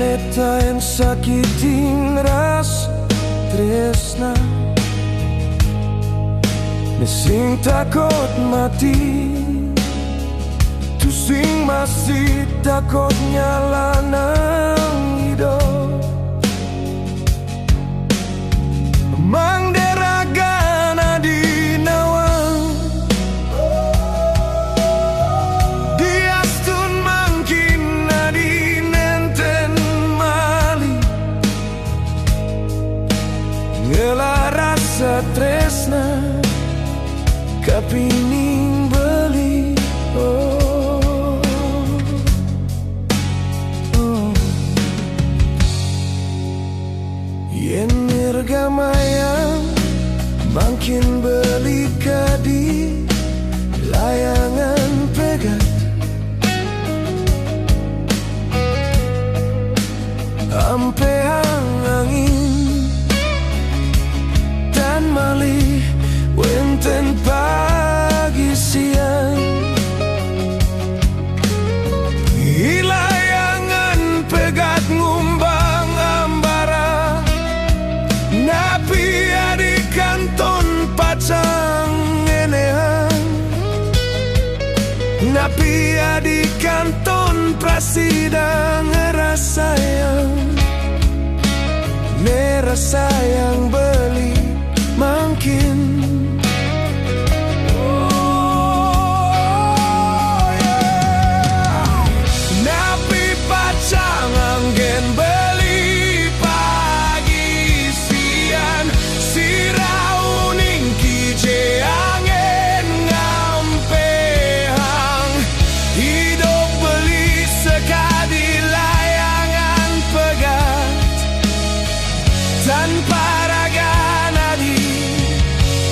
Maneta yang sakitin ras tresna, sing takut mati, tu sing masih takut nyala nang hidup. Mang deragana di nawang, diastun mangkin nadi nenten mali, ngela rasa tresna kapining beli. Yen nirgamayang makin beli kadi layangan pegat, ampe angin dan malih wenten pagi siang. Layangan pegat ngumbang ambara, napi adik kanton pacang enehan, napi adik kanton prasidang ngerasayang, nerasayang beli makin.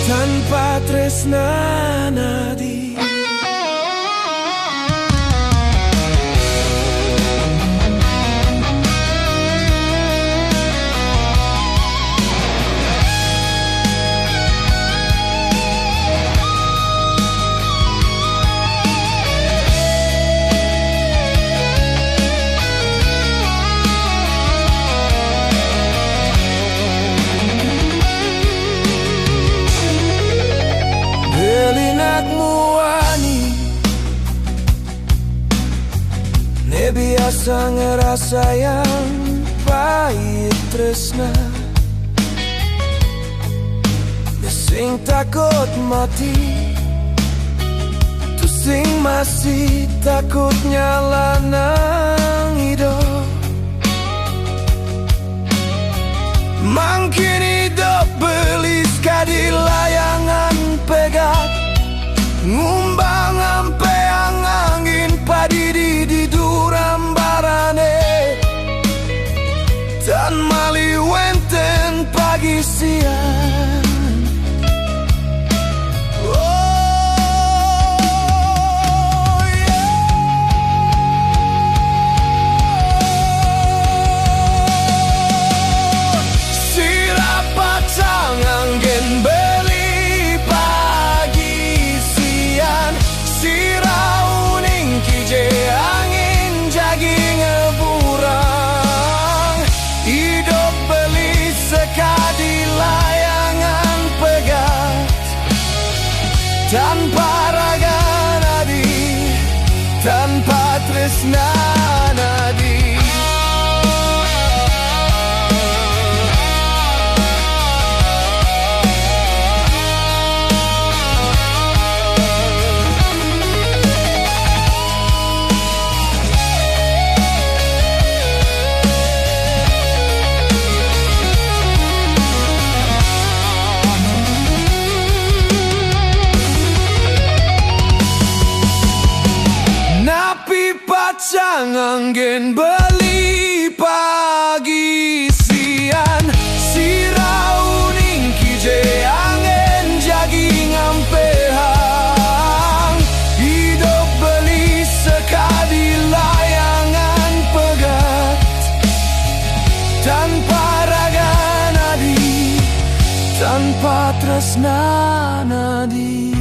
Tanpa tresna nadi. Biasa ngerasa yang pahit tresna, sing takut mati, tu sing masih takut nyala nang hidup. Mangkin hidup belis kadi layangan pegat, ngumbang ampe angin padidi di duram barane, tan mali wenten pagi siang. Tanpa raga nadi, tanpa tresna nadi. Pacang angin beli pagi siang, sirauning kije angin jaging ampehang, hidup beli sekadi layangan pegat, tanpa raga nadi, tanpa tresna nadi.